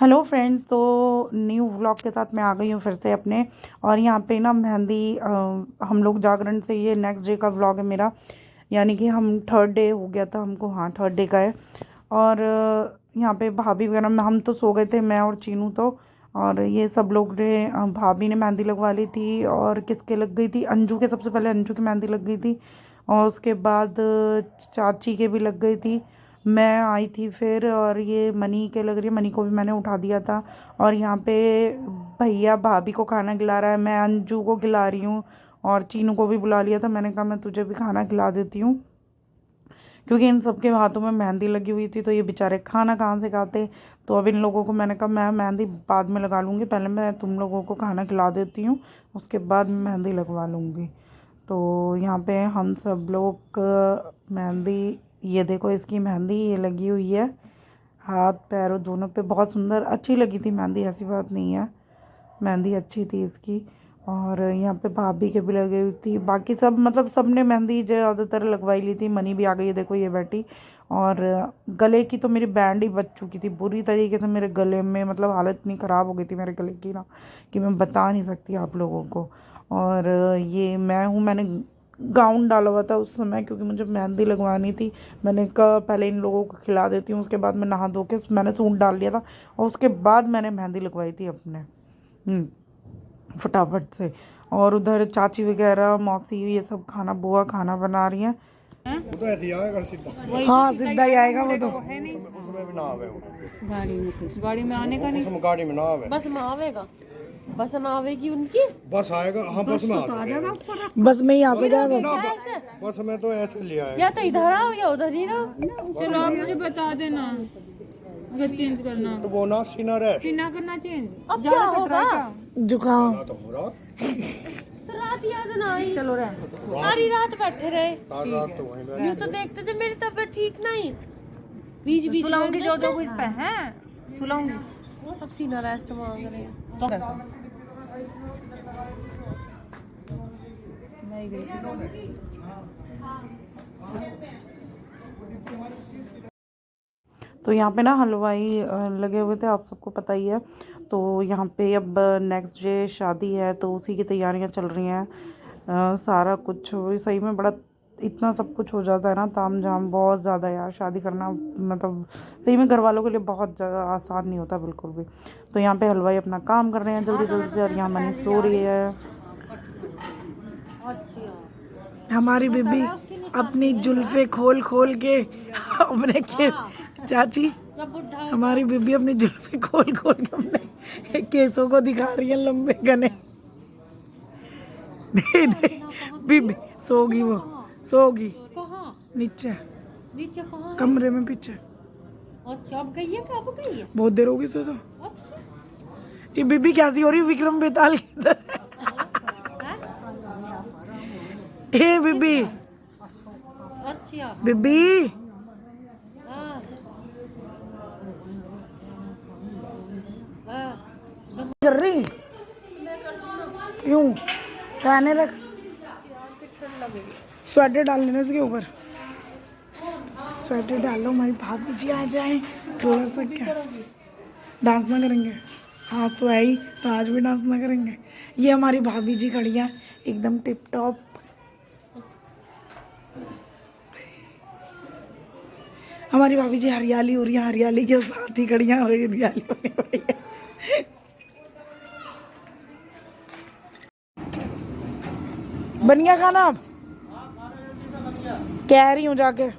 Hello friend, तो new vlog के साथ मैं आ गई हूँ फिर से अपने। और यहाँ पे ना मेहंदी हम लोग जागरण से, ये नेक्स्ट डे का व्लॉग है मेरा। यानी कि हम थर्ड डे हो गया था हमको, हाँ थर्ड डे का है। और यहाँ पे भाभी वगैरह में हम तो सो गए थे, मैं और चीनू तो। और ये सब लोग ने भाभी ने मेहंदी लगवा ली थी। और किसके लग गई थी, अंजू के, सबसे पहले अंजू की मेहंदी लग गई थी। और उसके बाद चाची के भी लग गई थी। मैं आई थी फिर, और ये मनी के लग रही है, मनी को भी मैंने उठा दिया था। और यहाँ पे भैया भाभी को खाना खिला रहा है, मैं अंजू को खिला रही हूँ। और चीनू को भी बुला लिया था, मैंने कहा मैं तुझे भी खाना खिला देती हूँ, क्योंकि इन सबके हाथों में मेहंदी लगी हुई थी, तो ये बेचारे खाना कहाँ से खाते। तो अब इन लोगों को मैंने कहा मैं मेहंदी बाद में लगा लूँगी, पहले मैं तुम लोगों को खाना खिला देती हूँ, उसके बाद मैं मेहंदी लगवा लूँगी। तो यहाँ पे हम सब लोग मेहंदी, ये देखो इसकी मेहंदी ये लगी हुई है हाथ पैरों दोनों पे, बहुत सुंदर अच्छी लगी थी मेहंदी, ऐसी बात नहीं है, मेहंदी अच्छी थी इसकी। और यहाँ पे भाभी के भी लगी हुई थी, बाकी सब मतलब सब ने मेहंदी ज़्यादातर लगवाई ली थी। मनी भी आ गई है, देखो ये बैठी। और गले की तो मेरी बैंड ही बच चुकी थी बुरी तरीके से, मेरे गले में मतलब हालत इतनी ख़राब हो गई थी मेरे गले की ना, कि मैं बता नहीं सकती आप लोगों को। और ये मैं हूँ, मैंने गाउन डाला हुआ था उस समय, क्योंकि मुझे मेहंदी लगवानी थी। मैंने कहा पहले इन लोगों को खिला देती हूँ, उसके बाद मैं नहा धो के मैंने सूट डाल लिया था, और उसके बाद मैंने मेहंदी लगवाई थी अपने फटाफट से। और उधर चाची वगैरह मौसी ये सब खाना, बुआ खाना बना रही हैं। वो तो ऐसे ही आएगा सीधा। हाँ सीधा ही आएगा वो तो। उसमें भी ना आवे वो। गाड़ी में आने का नहीं, उसमें गाड़ी में ना आवे। बस में आवेगा, बस में आवेगी उनकी। बस आएगा, हाँ बस में आ जाएगा। बस में ही आ सकेगा बस। बस में तो ऐसे ले आएगा। या तो इधर आओ या उधर ही रहो। चलो आप मुझे बता देना अगर चेंज करना, तो वो ना सीना रहे। सीना करना चेंज। अब क्या होगा, जुकाम ना तो हो रहा। तो रात याद ना आई, चलो रहने दो। सारी रात बैठे रहे। रात तो वहीं बैठे। यूँ तो देखते थे मेरी तबीयत ठीक नहीं, बीच बीच में सुलाऊंगी जो जो कुछ पे है, सुलाऊंगी। अब सीना रेस्ट मांग रहे हैं। तो नहीं गई। तो यहाँ पे ना हलवाई लगे हुए थे, आप सबको पता ही है। तो यहाँ पे अब नेक्स्ट डे शादी है, तो उसी की तैयारियाँ चल रही हैं। सारा कुछ सही में बड़ा, इतना सब कुछ हो जाता है ना, ताम झाम बहुत ज़्यादा यार, शादी करना मतलब सही में घर वालों के लिए बहुत ज़्यादा आसान नहीं होता बिल्कुल भी। तो यहाँ पे हलवाई अपना काम कर रहे हैं जल्दी जल्दी से, और यहाँ मनी सो रही है। हमारी बीबी अपनी जुल्फे खोल खोल के अपने चाची, हमारी बीबी अपनी जुल्फे खोल खोल के अपने केसों को दिखा रही है, लंबे घने। दे दे बीबी सोगी, वो सोगी नीचे, नीचे कहाँ? कमरे में पीछे। अच्छा अब गई है, कब गई है? बहुत देर होगी तो। अच्छा ये बीबी कैसी हो रही है, विक्रम बेताल की तरह। ए बीबी, अच्छा बीबी हाँ हाँ। कर रही क्यों, पहने रख, स्वेटर डाल लेना इसके ऊपर, स्वेटर डालो, हमारी भाभी जी आ जाए थोड़ा सा। क्या डांस ना करेंगे, हाँ तो है ही, तो आज भी डांस ना करेंगे। ये हमारी भाभी जी खड़ी है एकदम टिप टॉप। हमारी भाभी जी हरियाली हो रही है, हरियाली के साथ ही खड़ी है, हरियाली होने वाली है। बन गया खाना, अब कह रही हूँ जाके।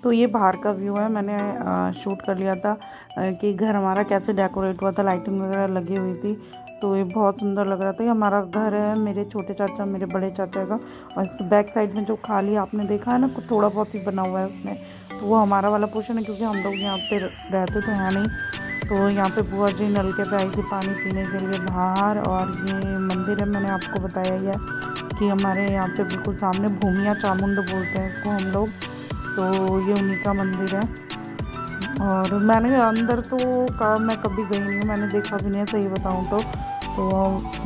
तो ये बाहर का व्यू है, मैंने शूट कर लिया था कि घर हमारा कैसे डेकोरेट हुआ था, लाइटिंग वगैरह लगी हुई थी। तो ये बहुत सुंदर लग रहा था। ये हमारा घर है, मेरे छोटे चाचा मेरे बड़े चाचा का, और इसके बैक साइड में जो खाली आपने देखा है ना, कुछ थोड़ा बहुत ही बना हुआ है उसमें, तो वो हमारा वाला पोर्शन है, क्योंकि हम लोग यहाँ पे रहते तो हैं नहीं। तो यहाँ पे बुआ जी नलके पे आई थी पानी पीने के लिए बाहर। और ये मंदिर है, मैंने आपको बताया ही है कि हमारे यहाँ पे बिल्कुल सामने भूमिया चामुंड बोलते हैं इसको हम लोग, तो ये उन्हीं का मंदिर है। और मैंने अंदर तो मैं कभी गई नहीं हूँ, मैंने देखा भी नहीं है सही बताऊँ तो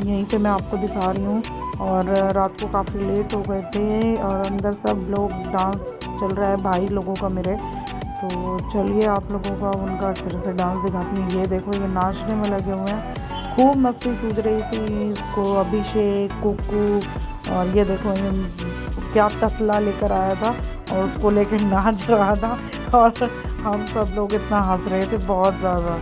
यहीं से मैं आपको दिखा रही हूँ। और रात को काफ़ी लेट हो गए थे और अंदर सब लोग डांस चल रहा है भाई लोगों का मेरे। तो चलिए आप लोगों का उनका फिर से डांस दिखाती हूँ। ये देखो, ये नाचने में लगे हुए हैं, खूब मस्ती सूझ रही थी इसको अभिषेक कुकू। और ये देखो, ये क्या तसला लेकर आया था और उसको लेकर नाच रहा था, और हम सब लोग इतना हंस रहे थे बहुत ज़्यादा।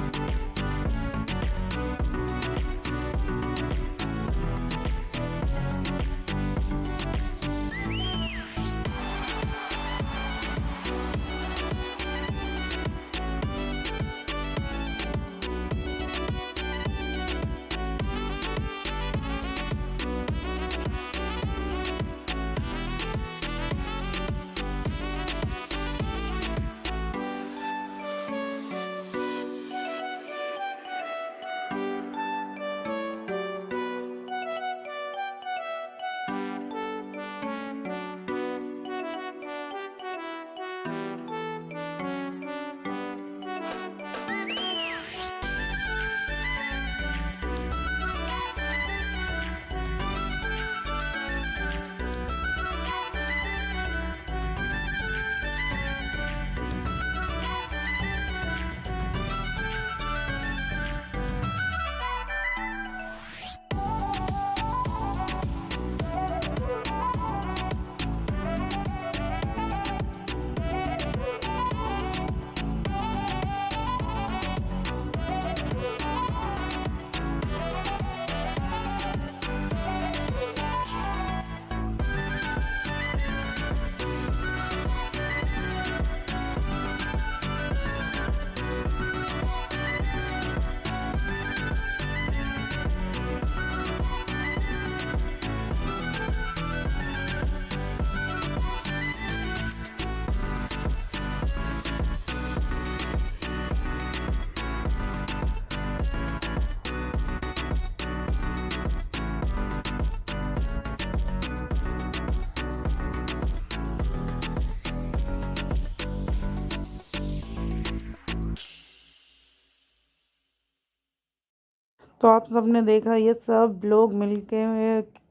तो आप सबने देखा ये सब लोग मिलके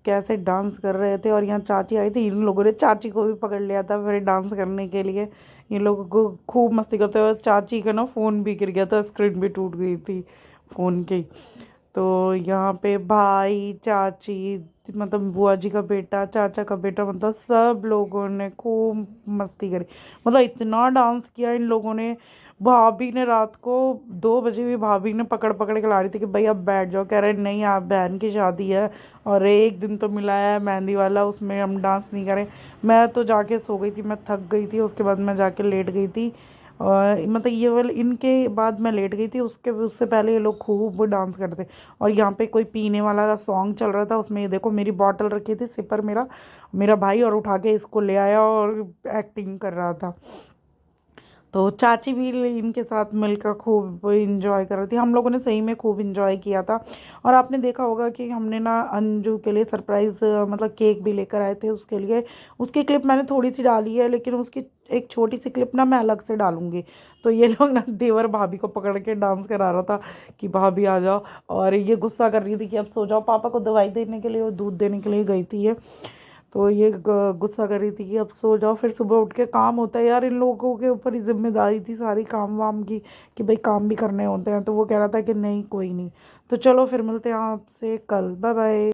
कैसे डांस कर रहे थे। और यहाँ चाची आई थी, इन लोगों ने चाची को भी पकड़ लिया था फिर डांस करने के लिए। इन लोगों को खूब मस्ती करते हुए चाची का ना फ़ोन भी गिर गया था, स्क्रीन भी टूट गई थी फ़ोन की। तो यहाँ पे भाई चाची, मतलब बुआ जी का बेटा चाचा का बेटा, मतलब सब लोगों ने खूब मस्ती करी। मतलब इतना डांस किया इन लोगों ने। भाभी ने रात को 2 बजे भी भाभी ने पकड़ पकड़ के ला रही थी कि भाई अब बैठ जाओ, कह रहे नहीं आप बहन की शादी है और एक दिन तो मिला है मेहंदी वाला, उसमें हम डांस नहीं करें। मैं तो जाके सो गई थी, मैं थक गई थी, उसके बाद मैं जाके लेट गई थी। और मतलब ये वाले इनके बाद मैं लेट गई थी, उससे पहले ये लोग खूब डांस करते। और यहाँ पे कोई पीने वाला सॉन्ग चल रहा था, उसमें ये देखो मेरी बॉटल रखी थी सिपर, मेरा मेरा भाई और उठा के इसको ले आया और एक्टिंग कर रहा था। तो चाची भी इनके साथ मिलकर खूब इंजॉय कर रही थी। हम लोगों ने सही में खूब इंजॉय किया था। और आपने देखा होगा कि हमने ना अंजू के लिए सरप्राइज़ मतलब केक भी लेकर आए थे उसके लिए। उसकी क्लिप मैंने थोड़ी सी डाली है, लेकिन उसकी एक छोटी सी क्लिप ना मैं अलग से डालूंगी। तो ये लोग ना देवर भाभी को पकड़ के डांस करा रहा था कि भाभी आ जाओ, और ये गुस्सा कर रही थी कि अब सो जाओ, पापा को दवाई देने के लिए और दूध देने के लिए गई थी ये। तो ये गुस्सा कर रही थी कि अब सो जाओ, फिर सुबह उठ के काम होता है यार, इन लोगों के ऊपर ही जिम्मेदारी थी सारी काम वाम की कि भाई काम भी करने होते हैं। तो वो कह रहा था कि नहीं कोई नहीं। तो चलो फिर मिलते हैं आपसे कल, बाय बाय।